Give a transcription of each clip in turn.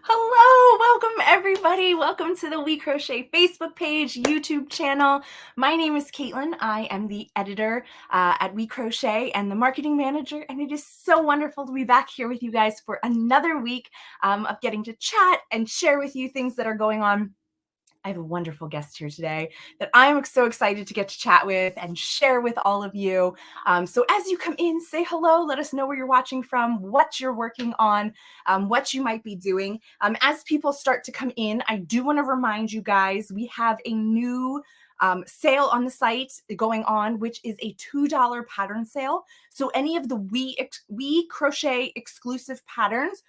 Hello, welcome everybody. Welcome to the WeCrochet Facebook page, YouTube channel. My name is Katelyn. I am the editor at WeCrochet and the marketing manager, and it is so wonderful to be back here with you guys for another week of getting to chat and share with you things that are going on. I have a wonderful guest here today that I'm so excited to get to chat with and share with all of you. So as you come in, say hello, let us know where you're watching from, what you're working on, what you might be doing. As people start to come in, I do want to remind you guys, we have a new sale on the site going on, which is a $2 pattern sale. So any of the We Crochet exclusive patterns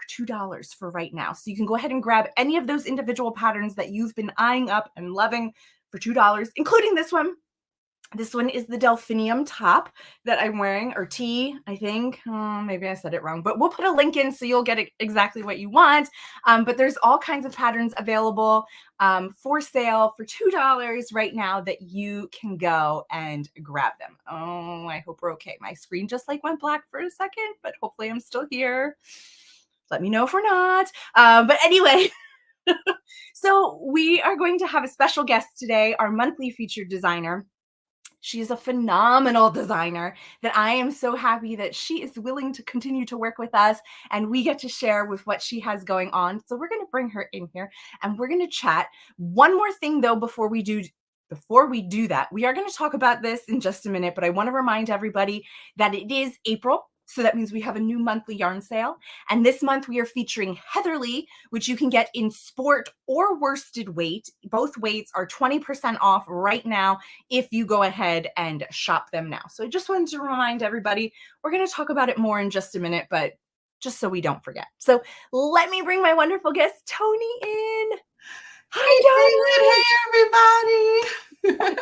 $2 for right now. So you can go ahead and grab any of those individual patterns that you've been eyeing up and loving for $2, including this one. This one is the delphinium top that I'm wearing, or tee, I think. Maybe I said it wrong, but we'll put a link in so you'll get exactly what you want. But there's all kinds of patterns available for sale for $2 right now that you can go and grab them. Oh, I hope we're okay. My screen just went black for a second, but hopefully I'm still here. Let me know if we're not. But anyway, so we are going to have a special guest today, our monthly featured designer. She is a phenomenal designer that I am so happy that she is willing to continue to work with us and we get to share with what she has going on. So we're going to bring her in here and we're going to chat. One more thing though, before we do that, we are going to talk about this in just a minute, but I want to remind everybody that it is April. So that means we have a new monthly yarn sale. And this month we are featuring Heatherly, which you can get in sport or worsted weight. Both weights are 20% off right now if you go ahead and shop them now. So I just wanted to remind everybody, we're going to talk about it more in just a minute, but just so we don't forget. So let me bring my wonderful guest, Toni, in. Hi, Toni. hey, everybody.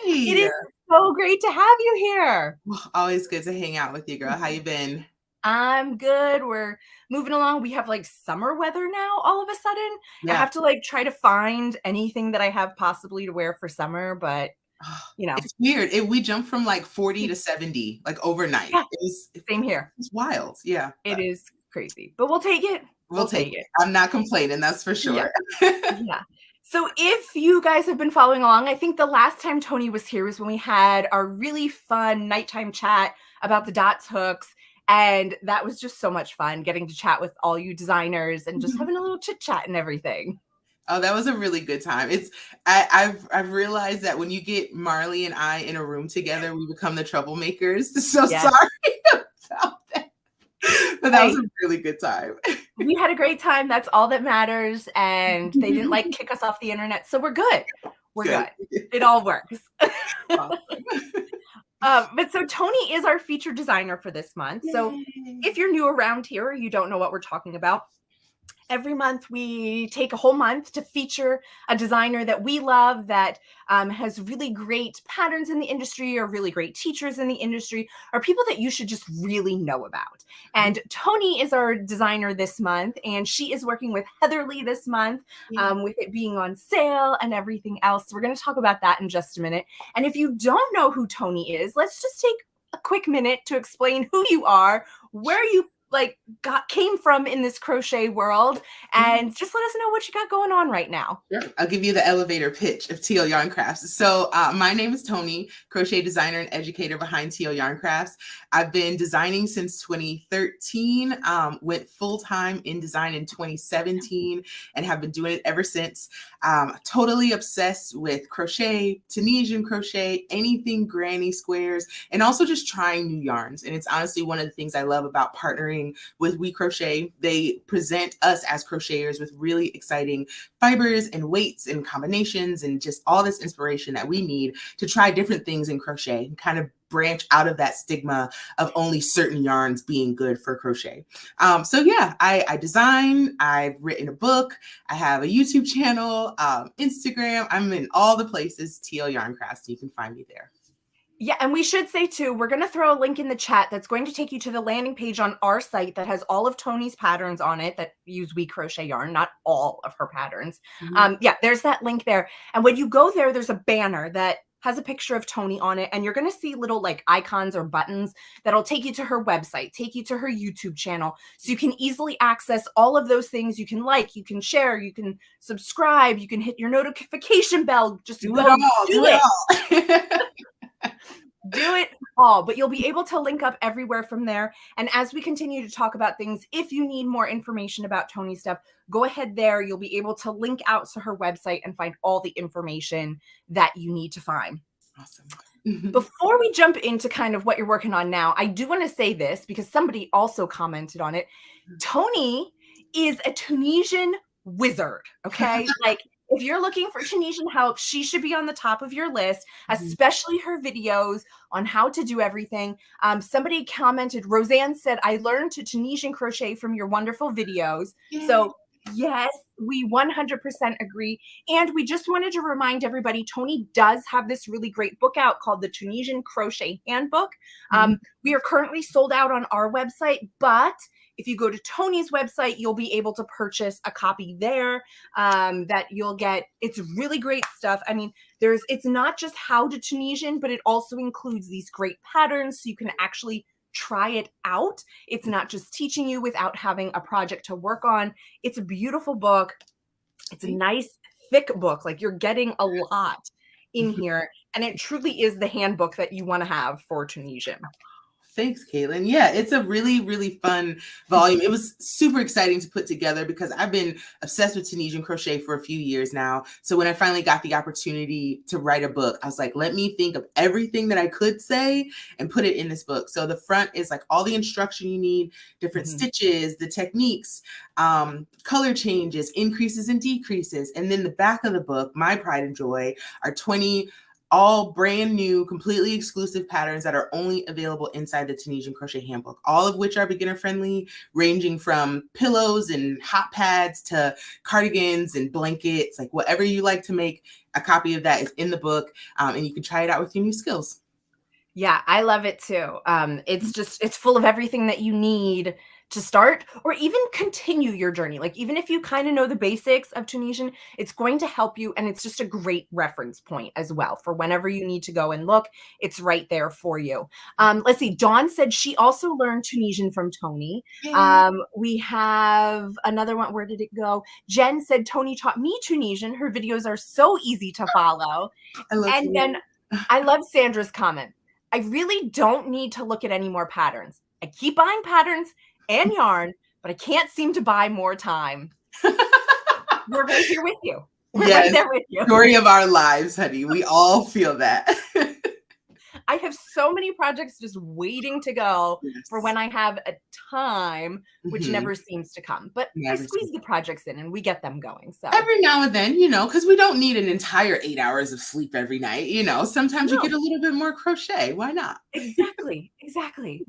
Hey. It is so great to have you here. Always good to hang out with you, girl. How you been? I'm good. We're moving along. We have summer weather now all of a sudden. Yeah. I have to try to find anything that I have possibly to wear for summer, but it's weird. We jumped from 40 to 70 overnight. Yeah, same here. It's wild. Yeah. It is crazy, but we'll take it. We'll take it. I'm not complaining. That's for sure. Yeah. So if you guys have been following along, I think the last time Toni was here was when we had our really fun nighttime chat about the dots hooks. And that was just so much fun getting to chat with all you designers and just having a little chit chat and everything. Oh, that was a really good time. I've realized that when you get Marley and I in a room together, we become the troublemakers. So sorry about that. But that was a really good time. We had a great time. That's all that matters. And they didn't kick us off the internet. So we're good. We're good. It all works. But so Toni is our featured designer for this month. Yay. So if you're new around here or you don't know what we're talking about, every month we take a whole month to feature a designer that we love that has really great patterns in the industry or really great teachers in the industry or people that you should just really know about. And Toni is our designer this month, and she is working with Heatherly this month with it being on sale and everything else. So we're going to talk about that in just a minute. And if you don't know who Toni is, let's just take a quick minute to explain who you are, where you came from in this crochet world, and just let us know what you got going on right now. Sure. I'll give you the elevator pitch of TL Yarn Crafts. So my name is Toni, crochet designer and educator behind TL Yarn Crafts. I've been designing since 2013, went full-time in design in 2017, and have been doing it ever since. Totally obsessed with crochet, Tunisian crochet, anything granny squares, and also just trying new yarns. And it's honestly one of the things I love about partnering with WeCrochet. They present us as crocheters with really exciting fibers and weights and combinations and just all this inspiration that we need to try different things in crochet and kind of branch out of that stigma of only certain yarns being good for crochet. So yeah, I design, I've written a book, I have a YouTube channel, Instagram, I'm in all the places, TL Yarn Crafts, you can find me there. Yeah, and we should say too, we're going to throw a link in the chat that's going to take you to the landing page on our site that has all of Toni's patterns on it that use WeCrochet yarn, not all of her patterns. Yeah, there's that link there. And when you go there, there's a banner that has a picture of Toni on it, and you're going to see little like icons or buttons that'll take you to her website, take you to her YouTube channel, so you can easily access all of those things. You can like, you can share, you can subscribe, you can hit your notification bell. Just Do go it all. do Do it all. do it all. But you'll be able to link up everywhere from there. And as we continue to talk about things, if you need more information about Toni's stuff, go ahead there. You'll be able to link out to her website and find all the information that you need to find. Awesome. Before we jump into kind of what you're working on now, I do want to say this because somebody also commented on it. Toni is a Tunisian wizard, okay? Like, if you're looking for Tunisian help, she should be on the top of your list, especially her videos on how to do everything. Somebody commented, Roseanne said, I learned to Tunisian crochet from your wonderful videos. Yay. So yes, we 100% agree. And we just wanted to remind everybody, Toni does have this really great book out called the Tunisian Crochet Handbook. We are currently sold out on our website, but if you go to Toni's website, you'll be able to purchase a copy there that you'll get. It's really great stuff. I mean, it's not just how to Tunisian, but it also includes these great patterns so you can actually try it out. It's not just teaching you without having a project to work on. It's a beautiful book. It's a nice, thick book. Like, you're getting a lot in here. And it truly is the handbook that you want to have for Tunisian. Thanks, Katelyn. Yeah, it's a really, really fun volume. It was super exciting to put together because I've been obsessed with Tunisian crochet for a few years now. So when I finally got the opportunity to write a book, I was like, let me think of everything that I could say and put it in this book. So the front is like all the instruction you need, different stitches, the techniques, color changes, increases and decreases. And then the back of the book, my pride and joy, are 20 all brand new, completely exclusive patterns that are only available inside the Tunisian Crochet Handbook, all of which are beginner friendly, ranging from pillows and hot pads to cardigans and blankets. Like, whatever you like to make, a copy of that is in the book, and you can try it out with your new skills. Yeah, I love it too. It's full of everything that you need to start or even continue your journey. Like, even if you kind of know the basics of Tunisian, it's going to help you. And it's just a great reference point as well for whenever you need to go and look. It's right there for you. Let's see. Dawn said she also learned Tunisian from Toni. We have another one. Where did it go? Jen said Toni taught me Tunisian. Her videos are so easy to follow. And then I love Sandra's comment. I really don't need to look at any more patterns. I keep buying patterns and yarn, but I can't seem to buy more time. We're right here with you. We're right there with you. Story of our lives, honey. We all feel that. I have so many projects just waiting to go for when I have a time, which never seems to come. But I squeeze the projects in and we get them going. So every now and then, because we don't need an entire 8 hours of sleep every night. Sometimes you get a little bit more crochet. Why not? Exactly.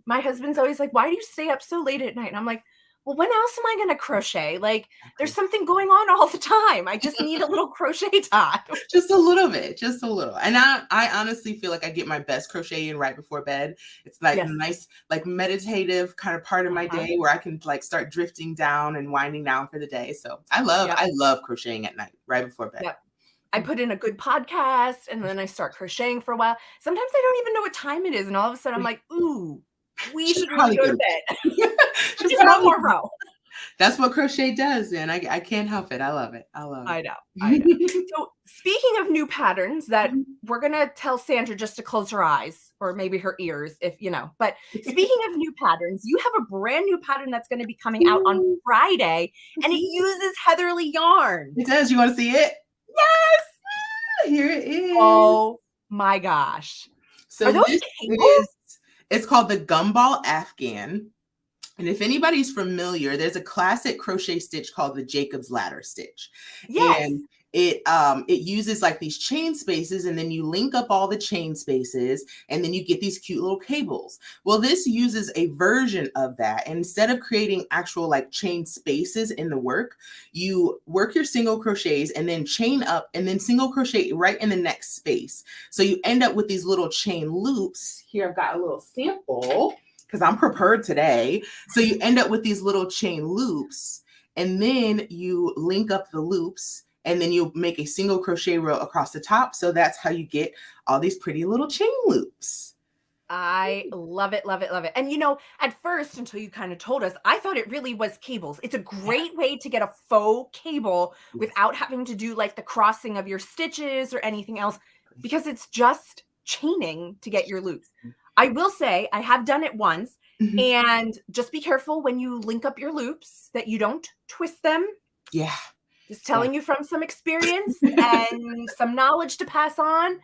My husband's always like, why do you stay up so late at night? And I'm like, well, when else am I going to crochet? Like, there's something going on all the time. I just need a little crochet time. Just a little bit, just a little. And I honestly feel like I get my best crochet in right before bed. It's like a nice, like meditative kind of part of my day where I can like start drifting down and winding down for the day. So I love crocheting at night, right before bed. Yep. I put in a good podcast and then I start crocheting for a while. Sometimes I don't even know what time it is. And all of a sudden I'm like, ooh, we should really go to bed. Tomorrow. That's what crochet does, man. I can't help it. I love it. I know. So speaking of new patterns that we're going to tell Sandra just to close her eyes or maybe her ears but speaking of new patterns, you have a brand new pattern that's going to be coming out on Friday and it uses Heatherly yarn. It does. You want to see it? Yes. Here it is. Oh my gosh. So are those cables? It's called the Gumball Afghan. And if anybody's familiar, there's a classic crochet stitch called the Jacob's Ladder stitch. Yes. And it uses like these chain spaces, and then you link up all the chain spaces, and then you get these cute little cables. Well, this uses a version of that. And instead of creating actual like chain spaces in the work, you work your single crochets and then chain up and then single crochet right in the next space. So you end up with these little chain loops. Here I've got a little sample because I'm prepared today. So you end up with these little chain loops, and then you link up the loops, and then you'll make a single crochet row across the top. So that's how you get all these pretty little chain loops. I love it, love it, love it. And you know, at first, until you kind of told us, I thought it really was cables. It's a great way to get a faux cable Yes. without having to do like the crossing of your stitches or anything else, because it's just chaining to get your loops. I will say I have done it once, Mhm. and just be careful when you link up your loops that you don't twist them. Yeah. Just Yeah. telling you from some experience and some knowledge to pass on.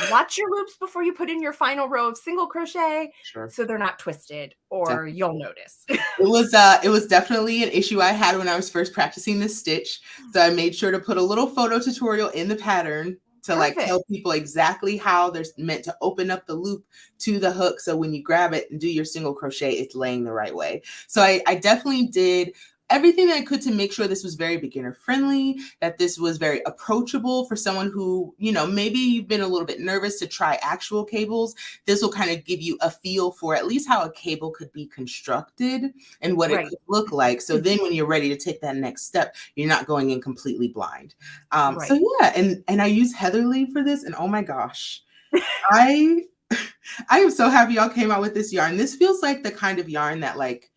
Watch your loops before you put in your final row of single crochet Sure. so they're not twisted, or Definitely. you'll notice. It was definitely an issue I had when I was first practicing this stitch. So I made sure to put a little photo tutorial in the pattern to like Perfect. tell people exactly how they're meant to open up the loop to the hook. So when you grab it and do your single crochet, it's laying the right way. So I definitely did everything that I could to make sure this was very beginner friendly, that this was very approachable for someone who, you know, maybe you've been a little bit nervous to try actual cables. This will kind of give you a feel for at least how a cable could be constructed and what it Right. could look like. So then when you're ready to take that next step, you're not going in completely blind. So Right. yeah, and I use Heatherly for this, and oh my gosh, I I am so happy y'all came out with this yarn. This feels like the kind of yarn that like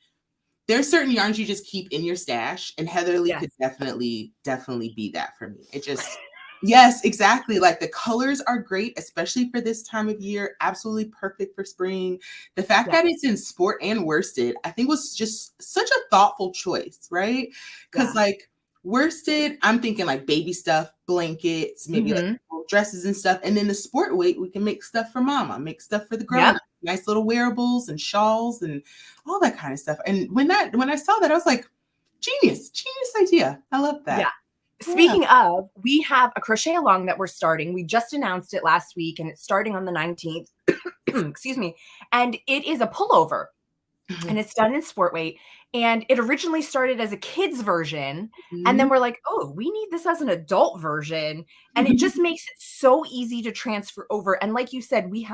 there's certain yarns you just keep in your stash, and Heatherly Yes. could definitely be that for me. It just, yes, exactly. Like the colors are great, especially for this time of year. Absolutely perfect for spring. The fact Yeah. that it's in sport and worsted, I think was just such a thoughtful choice, right? Because Yeah. like worsted, I'm thinking like baby stuff, blankets, maybe like Mhm. dresses and stuff. And then the sport weight, we can make stuff for mama, make stuff for the grown Yep. up, nice little wearables and shawls and all that kind of stuff. And when I saw that, I was like, genius idea. I love Yeah. that. Yeah. Speaking of, we have a crochet along that we're starting. We just announced it last week, and it's starting on the 19th. Excuse me. And it is a pullover, and it's done in sport weight. And it originally started as a kid's version. And then Mhm. we're like, oh, we need this as an adult version. And it just makes it so easy to transfer over. And like you said, we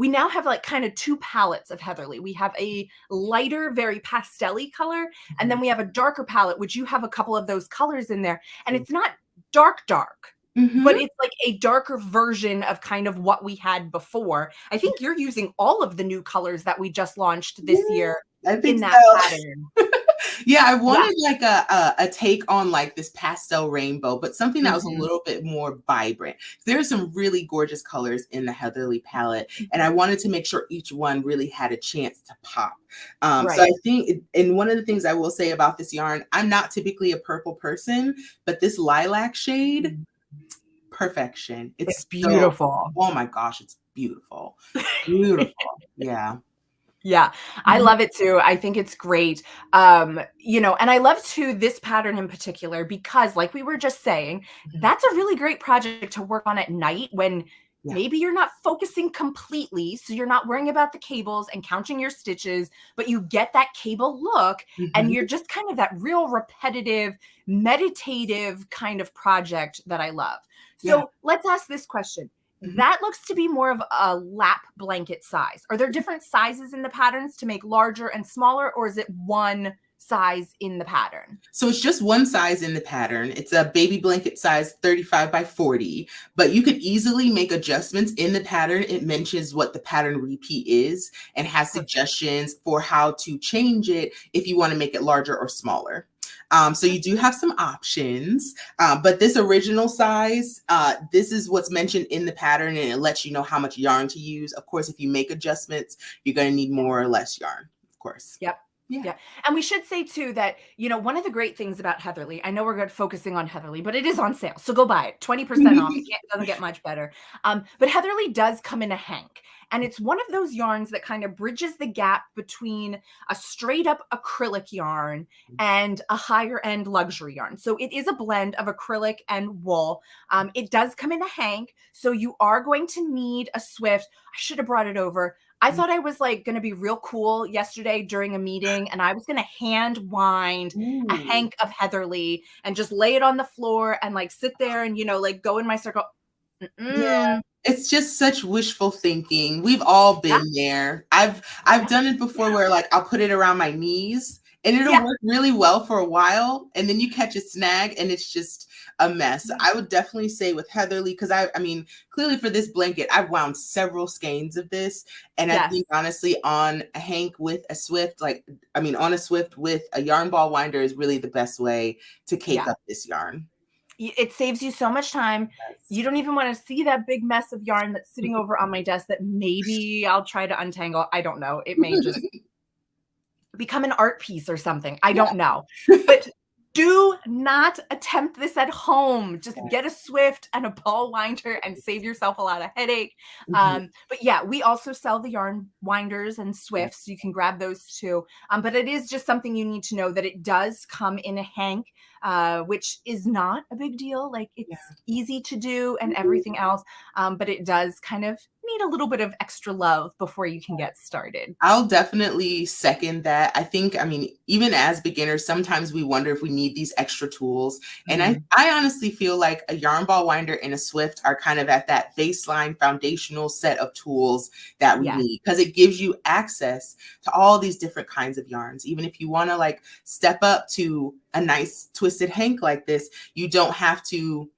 now have like kind of two palettes of Heatherly. We have a lighter, very pastel-y color, and then we have a darker palette, which you have a couple of those colors in there. And it's not dark, but Mhm. it's like a darker version of kind of what we had before. I think you're using all of the new colors that we just launched this Yeah, year I in think that so. pattern. Yeah, I Yeah. wanted like a take on like this pastel rainbow, but something that was a Mhm. little bit more vibrant. There are some really gorgeous colors in the Heatherly palette, and I wanted to make sure each one really had a chance to pop. So Right. I think, and one of the things I will say about this yarn, I'm not typically a purple person, but this lilac shade, perfection. It's It's so, beautiful. oh my gosh, it's beautiful. Beautiful. Yeah. Yeah, I Mhm. love it too. I think it's great. You know, and I love too this pattern in particular because like we were just saying, Mhm. that's a really great project to work on at night when Yeah. maybe you're not focusing completely, so you're not worrying about the cables and counting your stitches, but you get that cable look and Mhm. you're just kind of that real repetitive, meditative kind of project that I love. Yeah. So, let's ask this question. Mhm. That looks to be more of a lap blanket size. Are there different sizes in the patterns to make larger and smaller, or is it one size in the pattern? So it's just one size in the pattern. It's a baby blanket size 35 by 40, but you could easily make adjustments in the pattern. It mentions what the pattern repeat is and has Perfect. suggestions for how to change it if you want to make it larger or smaller. So you do have some options, but this original size, this is what's mentioned in the pattern, and it lets you know how much yarn to use. Of course, if you make adjustments, you're going to need more or less yarn, of course. Yep. Yeah. Yeah. And we should say too that, you know, one of the great things about Heatherly, I know we're good focusing on Heatherly, but it is on sale. So go buy it. 20% off. It doesn't get much better. But Heatherly does come in a hank. And it's one of those yarns that kind of bridges the gap between a straight up acrylic yarn and a higher end luxury yarn. So it is a blend of acrylic and wool. It does come in a hank. So you are going to need a Swift. I should have brought it over. I thought I was like going to be real cool yesterday during a meeting, and I was going to hand wind a Ooh. hank of Heatherly and just lay it on the floor and like sit there and, you know, like go in my circle. Yeah, Mm-mm. it's just such wishful thinking. We've all Yeah. been there. I've done it before where like I'll put it around my knees and it'll Yeah. work really well for a while, and then you catch a snag and it's just a mess. I would definitely say with Heatherly, because I mean, clearly for this blanket, I've wound several skeins of this, and I Yes. think honestly on a hank with a swift, on a swift with a yarn ball winder is really the best way to cake Yeah. up this yarn. It saves you so much time. Yes. You don't even want to see that big mess of yarn that's sitting over on my desk that maybe I'll try to untangle. I don't know. It may just become an art piece or something. I don't know. But do not attempt this at home. Just get a Swift and a ball winder and save yourself a lot of headache. Mhm. But yeah, we also sell the yarn winders and Swifts. So you can grab those too. But it is just something you need to know that it does come in a hank, which is not a big deal. Like it's easy to do and everything else. But it does kind of need a little bit of extra love before you can get started. I'll definitely second that. I think, I mean, even as beginners, sometimes we wonder if we need these extra tools. And I honestly feel like a yarn ball winder and a Swift are kind of at that baseline foundational set of tools that we need, because it gives you access to all these different kinds of yarns. Even if you want to like step up to a nice twisted hank like this, you don't have to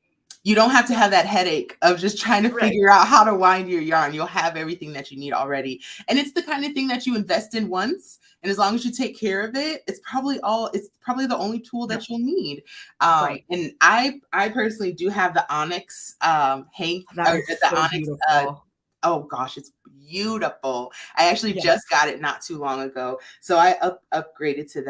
have that headache of just trying to figure out how to wind your yarn. You'll have everything that you need already. And it's the kind of thing that you invest in once. And as long as you take care of it, it's probably the only tool that you'll need. And I personally do have the Onyx hank, or the Onyx. Beautiful. Oh gosh, it's beautiful. I actually just got it not too long ago. So I upgraded to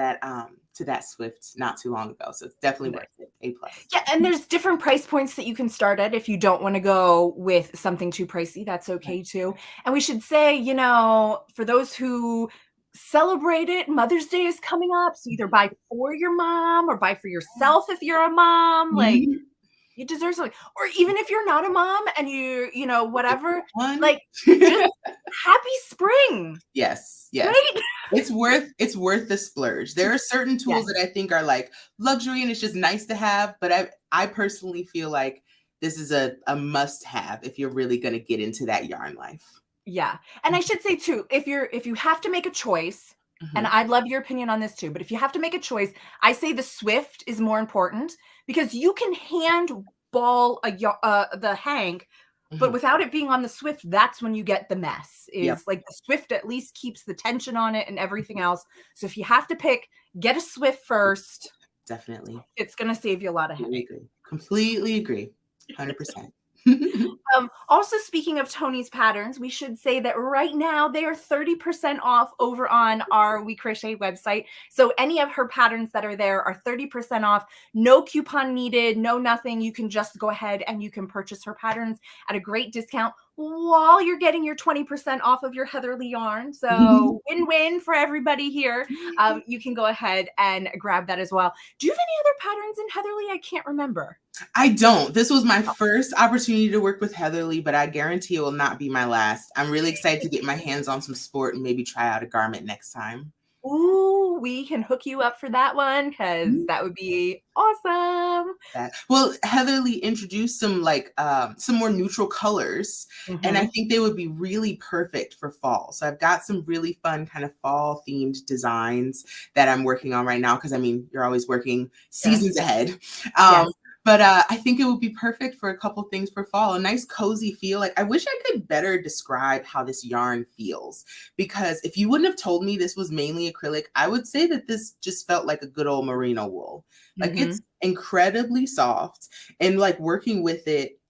that Swift not too long ago. So it's definitely worth it. A+. Yeah, and there's different price points that you can start at. If you don't want to go with something too pricey, that's okay too. And we should say, you know, for those who celebrate it, Mother's Day is coming up. So either buy for your mom or buy for yourself if you're a mom. Like, you deserve something. Or even if you're not a mom and you know, whatever, like just happy spring. Yes. Right? It's worth the splurge. There are certain tools that I think are like luxury and it's just nice to have, but I personally feel like this is a must have if you're really going to get into that yarn life. Yeah. And I should say too, if you have to make a choice, and I'd love your opinion on this too, but if you have to make a choice, I say the Swift is more important because you can hand ball the hank, but without it being on the Swift, that's when you get the mess. Like the Swift at least keeps the tension on it and everything else. So if you have to pick, get a Swift first. Definitely. It's going to save you a lot of headache. Completely agree. 100%. Also, speaking of Toni's patterns, we should say that right now they are 30% off over on our WeCrochet website. So any of her patterns that are there are 30% off. No coupon needed, no nothing. You can just go ahead and you can purchase her patterns at a great discount while you're getting your 20% off of your Heatherly yarn. So win-win for everybody here. You can go ahead and grab that as well. Do you have any other patterns in Heatherly? I can't remember. I don't. This was my first opportunity to work with Heatherly, but I guarantee it will not be my last. I'm really excited to get my hands on some sport and maybe try out a garment next time. Ooh, we can hook you up for that one because that would be awesome. Well, Heatherly introduced some more neutral colors, and I think they would be really perfect for fall. So I've got some really fun kind of fall themed designs that I'm working on right now because I mean you're always working seasons ahead. But I think it would be perfect for a couple things for fall. A nice cozy feel. Like I wish I could better describe how this yarn feels, because if you wouldn't have told me this was mainly acrylic, I would say that this just felt like a good old merino wool. Like it's incredibly soft, and like working with it,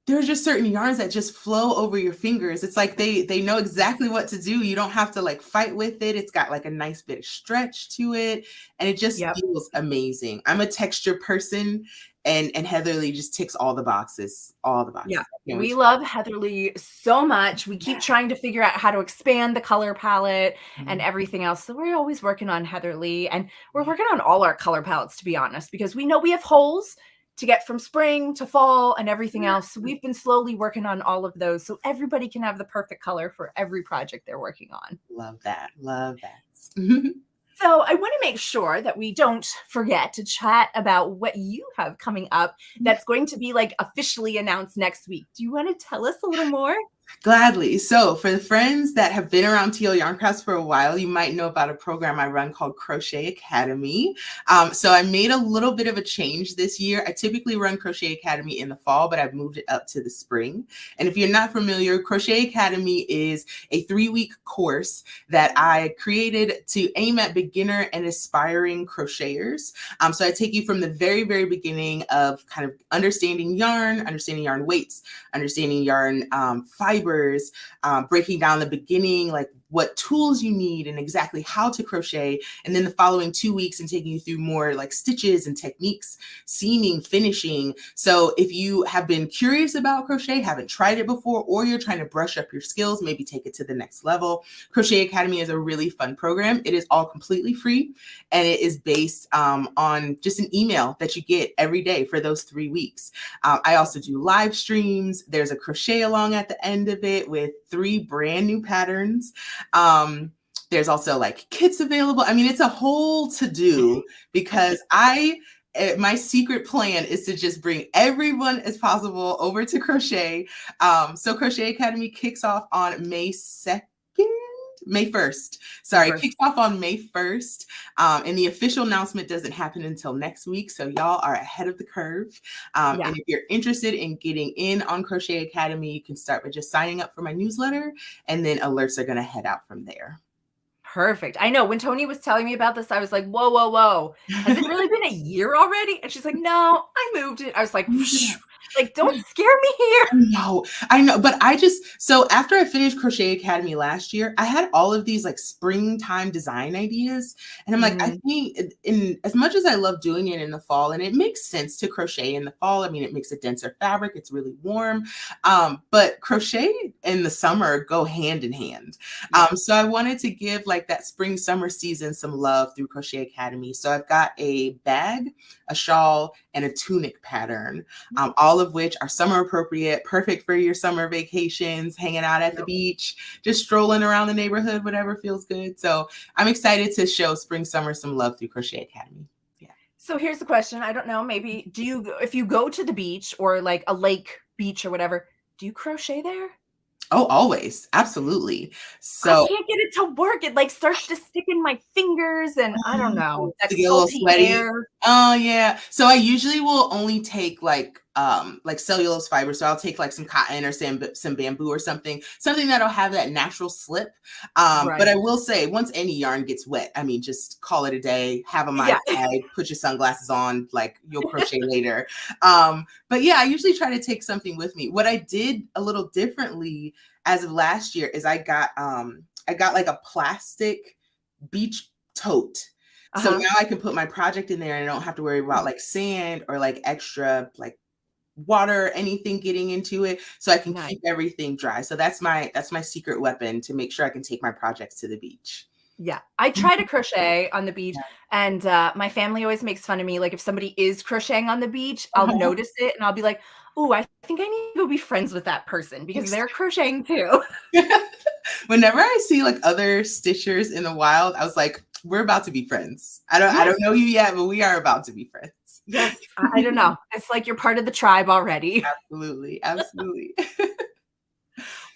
there's just certain yarns that just flow over your fingers. It's like they know exactly what to do. You don't have to like fight with it. It's got like a nice bit of stretch to it, and it just feels amazing. I'm a texture person, and Heatherly just ticks all the boxes. Yeah, we love Heatherly so much. We keep trying to figure out how to expand the color palette and everything else. So we're always working on Heatherly, and we're working on all our color palettes, to be honest, because we know we have holes to get from spring to fall and everything else. So we've been slowly working on all of those so everybody can have the perfect color for every project they're working on. Love that. Love that. So I want to make sure that we don't forget to chat about what you have coming up that's going to be like officially announced next week. Do you want to tell us a little more? Gladly. So for the friends that have been around TL Yarn Crafts for a while, you might know about a program I run called Crochet Academy. So I made a little bit of a change this year. I typically run Crochet Academy in the fall, but I've moved it up to the spring. And if you're not familiar, Crochet Academy is a 3-week course that I created to aim at beginner and aspiring crocheters. So I take you from the very, very beginning of kind of understanding yarn weights, understanding yarn fibers, breaking down the beginning, like what tools you need and exactly how to crochet. And then the following 2 weeks and taking you through more like stitches and techniques, seaming, finishing. So if you have been curious about crochet, haven't tried it before, or you're trying to brush up your skills, maybe take it to the next level, Crochet Academy is a really fun program. It is all completely free, and it is based on just an email that you get every day for those 3 weeks. I also do live streams. There's a crochet along at the end of it with 3 brand new patterns. There's also like kits available. I mean, it's a whole to-do because my secret plan is to just bring everyone as possible over to crochet. So Crochet Academy kicks off on May 1st. Sorry, kicks off on May 1st. And the official announcement doesn't happen until next week. So y'all are ahead of the curve. And if you're interested in getting in on Crochet Academy, you can start by just signing up for my newsletter, and then alerts are going to head out from there. Perfect. I know when Toni was telling me about this, I was like, whoa, whoa, whoa. Has it really been a year already? And she's like, no, I moved it. I was like, like, don't scare me here. I know. But so after I finished Crochet Academy last year, I had all of these like springtime design ideas. And I'm like, I think in as much as I love doing it in the fall, and it makes sense to crochet in the fall. I mean, it makes a denser fabric. It's really warm. But crochet in the summer go hand in hand. So I wanted to give like that spring, summer season some love through Crochet Academy. So I've got a bag, a shawl, and a tunic pattern, all of which are summer appropriate, perfect for your summer vacations, hanging out at the beach, just strolling around the neighborhood, whatever feels good. So I'm excited to show spring, summer some love through Crochet Academy. Yeah. So here's the question. I don't know, maybe if you go to the beach or like a lake beach or whatever, do you crochet there? Oh, always. Absolutely. So I can't get it to work. It like starts to stick in my fingers and I don't know. That get a little sweaty. Air. Oh yeah. So I usually will only take like cellulose fiber. So I'll take like some cotton or some bamboo or something that'll have that natural slip. But I will say once any yarn gets wet, I mean, just call it a day, have a Mai Tai, put your sunglasses on, like you'll crochet later. But yeah, I usually try to take something with me. What I did a little differently as of last year is I got like a plastic beach tote. So now I can put my project in there and I don't have to worry about like sand or like extra like water, anything getting into it. So I can keep everything dry. So that's my secret weapon to make sure I can take my projects to the beach. Yeah. I try to crochet on the beach and my family always makes fun of me. Like if somebody is crocheting on the beach, I'll notice it and I'll be like, oh, I think I need to go be friends with that person because they're crocheting too. Whenever I see like other stitchers in the wild, I was like, we're about to be friends. I don't know you yet, but we are about to be friends. Yes. I don't know. It's like you're part of the tribe already. Absolutely. Absolutely.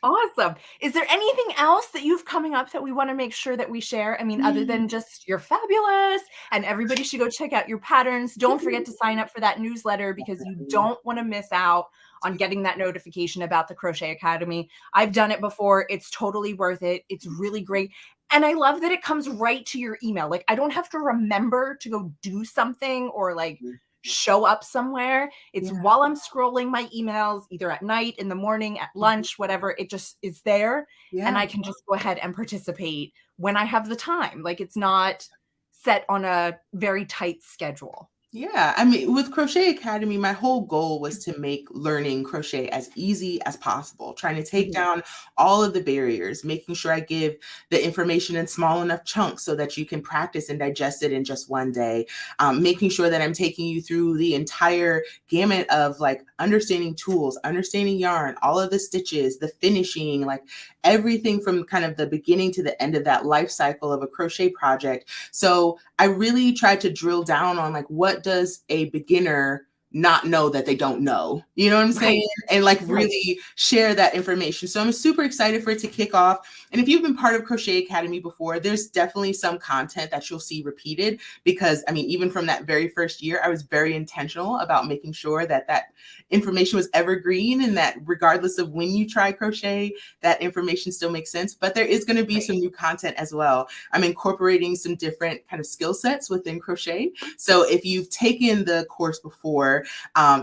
Awesome. Is there anything else that you've coming up that we want to make sure that we share? I mean, other than just you're fabulous and everybody should go check out your patterns. Don't forget to sign up for that newsletter because you don't want to miss out on getting that notification about the Crochet Academy. I've done it before. It's totally worth it. It's really great. And I love that it comes right to your email. Like I don't have to remember to go do something or like show up somewhere. It's while I'm scrolling my emails, either at night, in the morning, at lunch, whatever, it just is there. And I can just go ahead and participate when I have the time. Like it's not set on a very tight schedule. Yeah, I mean, with Crochet Academy, my whole goal was to make learning crochet as easy as possible, trying to take down all of the barriers, making sure I give the information in small enough chunks so that you can practice and digest it in just one day, making sure that I'm taking you through the entire gamut of like understanding tools, understanding yarn, all of the stitches, the finishing, like everything from kind of the beginning to the end of that life cycle of a crochet project. So I really tried to drill down on like, what does a beginner not know that they don't know. You know what I'm saying? And like Right. really share that information. So I'm super excited for it to kick off. And if you've been part of Crochet Academy before, there's definitely some content that you'll see repeated, because I mean, even from that very first year, I was very intentional about making sure that that information was evergreen, and that regardless of when you try crochet, that information still makes sense. But there is going to be some new content as well. I'm incorporating some different kind of skill sets within crochet. So if you've taken the course before,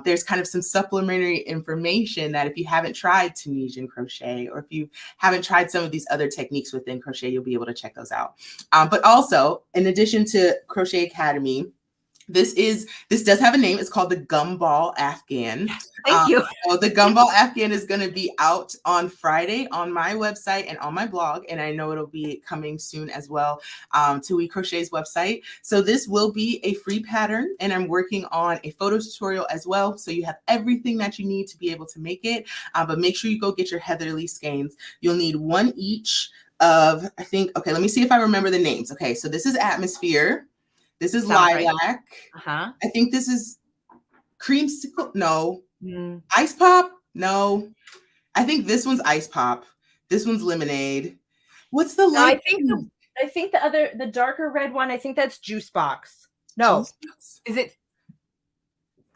there's kind of some supplementary information that if you haven't tried Tunisian crochet, or if you haven't tried some of these other techniques within crochet, you'll be able to check those out. But also, in addition to Crochet Academy, this does have a name. It's called the Gumball Afghan. Thank you. So the Gumball Afghan is going to be out on Friday on my website and on my blog, and I know it'll be coming soon as well to WeCrochet's website. So this will be a free pattern, and I'm working on a photo tutorial as well. So you have everything that you need to be able to make it. But make sure you go get your Heatherly skeins. You'll need one each of, I think, okay, let me see if I remember the names. Okay, so this is Atmosphere. This is Sounds Lilac. Right. I think this is Creamsicle. No. Ice Pop. No. I think this one's Ice Pop. This one's Lemonade. What's the light? I think the darker red one, I think that's Juice Box. No. Juice Box? Is it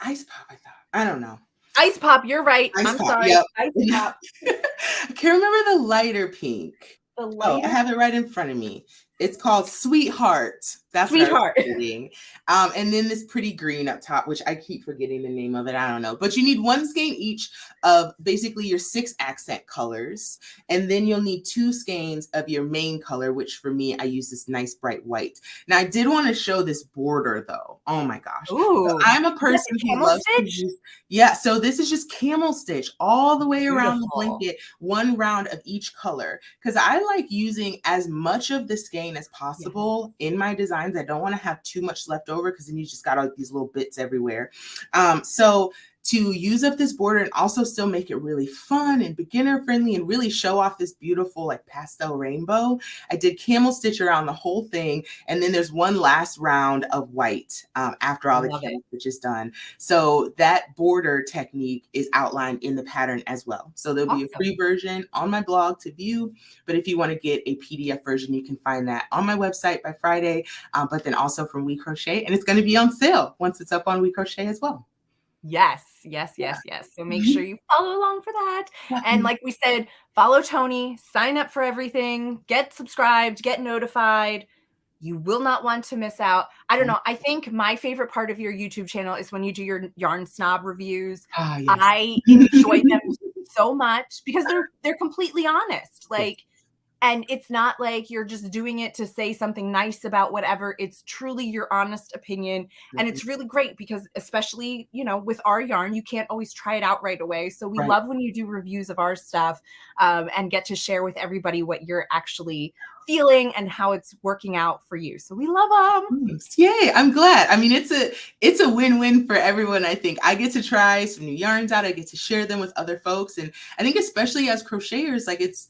Ice Pop? I thought. I don't know. Ice Pop, you're right. Ice I'm Pop, sorry. yep. Ice Pop. I can't remember the lighter pink. The lighter? I have it right in front of me. It's called Sweetheart. That's Sweetheart. What I was getting. And then this pretty green up top, which I keep forgetting the name of it. I don't know. But you need one skein each of basically your 6 accent colors. And then you'll need 2 skeins of your main color, which for me, I use this nice bright white. Now, I did want to show this border, though. Oh, my gosh. Ooh. So I'm a person who loves to use. Yeah, so this is just camel stitch all the way around the blanket, one round of each color. Because I like using as much of the skein as possible in my designs. I don't want to have too much left over, because then you just got all these little bits everywhere. So to use up this border and also still make it really fun and beginner friendly and really show off this beautiful like pastel rainbow, I did camel stitch around the whole thing. And then there's one last round of white after all the camel stitch is done. So that border technique is outlined in the pattern as well. So there'll be a free version on my blog to view. But if you want to get a PDF version, you can find that on my website by Friday, but then also from WeCrochet. And it's going to be on sale once it's up on WeCrochet as well. Yes. So make sure you follow along for that. And like we said, follow Toni, sign up for everything, get subscribed, get notified. You will not want to miss out. I don't know. I think my favorite part of your YouTube channel is when you do your Yarn Snob reviews. Yes. I enjoy them so much because they're completely honest. Like, and it's not like you're just doing it to say something nice about whatever. It's truly your honest opinion. And it's really great because especially, you know, with our yarn, you can't always try it out right away. So we love when you do reviews of our stuff and get to share with everybody what you're actually feeling and how it's working out for you. So we love them. Yay. I'm glad. I mean, it's a win-win for everyone. I think I get to try some new yarns out. I get to share them with other folks. And I think especially as crocheters, like it's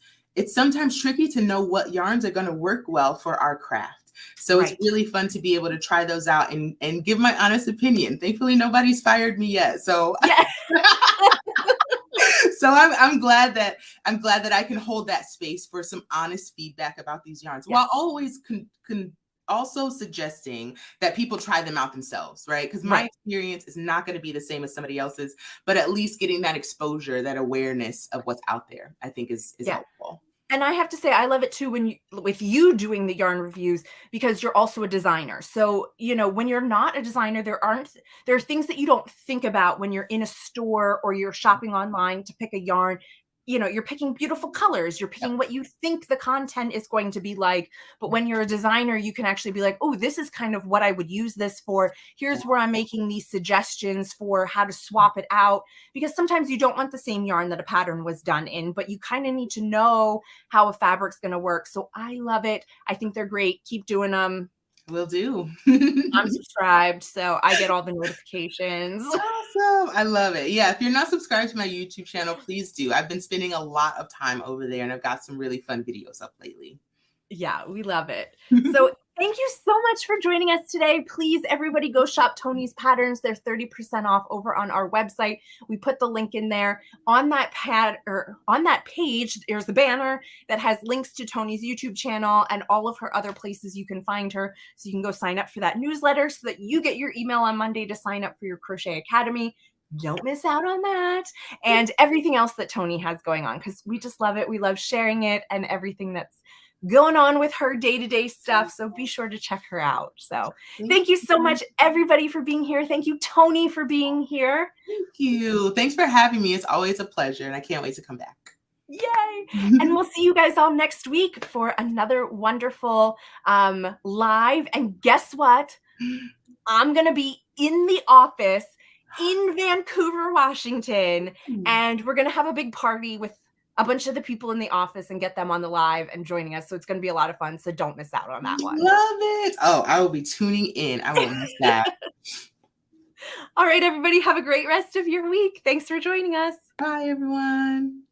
sometimes tricky to know what yarns are going to work well for our craft. So it's really fun to be able to try those out and give my honest opinion. Thankfully, nobody's fired me yet. So, so I'm glad that I can hold that space for some honest feedback about these yarns, while always also suggesting that people try them out themselves, right? Because my experience is not going to be the same as somebody else's, but at least getting that exposure, that awareness of what's out there, I think is helpful. And I have to say, I love it too with you doing the yarn reviews, because you're also a designer. So, you know, when you're not a designer, there are things that you don't think about when you're in a store or you're shopping online to pick a yarn. You know, you're picking beautiful colors, you're picking what you think the content is going to be like. But when you're a designer, you can actually be like, oh, this is kind of what I would use this for. Here's where I'm making these suggestions for how to swap it out. Because sometimes you don't want the same yarn that a pattern was done in, but you kind of need to know how a fabric's going to work. So I love it. I think they're great. Keep doing them. Will do. I'm subscribed, so I get all the notifications. Awesome. I love it. Yeah, if you're not subscribed to my YouTube channel, please do. I've been spending a lot of time over there, and I've got some really fun videos up lately. Yeah, we love it. So Thank you so much for joining us today. Please, everybody, go shop Toni's patterns. They're 30% off over on our website. We put the link in there. On that page, there's a banner that has links to Toni's YouTube channel and all of her other places you can find her. So you can go sign up for that newsletter so that you get your email on Monday to sign up for your Crochet Academy. Don't miss out on that. And everything else that Toni has going on, because we just love it. We love sharing it and everything that's going on with her day-to-day stuff. So be sure to check her out. So thank you so much, everybody, for being here. Thank you, Toni, for being here. Thank you. Thanks for having me. It's always a pleasure, and I can't wait to come back. Yay! And we'll see you guys all next week for another wonderful live. And guess what? I'm going to be in the office in Vancouver, Washington, and we're going to have a big party with a bunch of the people in the office and get them on the live and joining us. So it's going to be a lot of fun. So don't miss out on that one. Love it. Oh, I will be tuning in. I won't miss that. All right, everybody, have a great rest of your week. Thanks for joining us. Bye, everyone.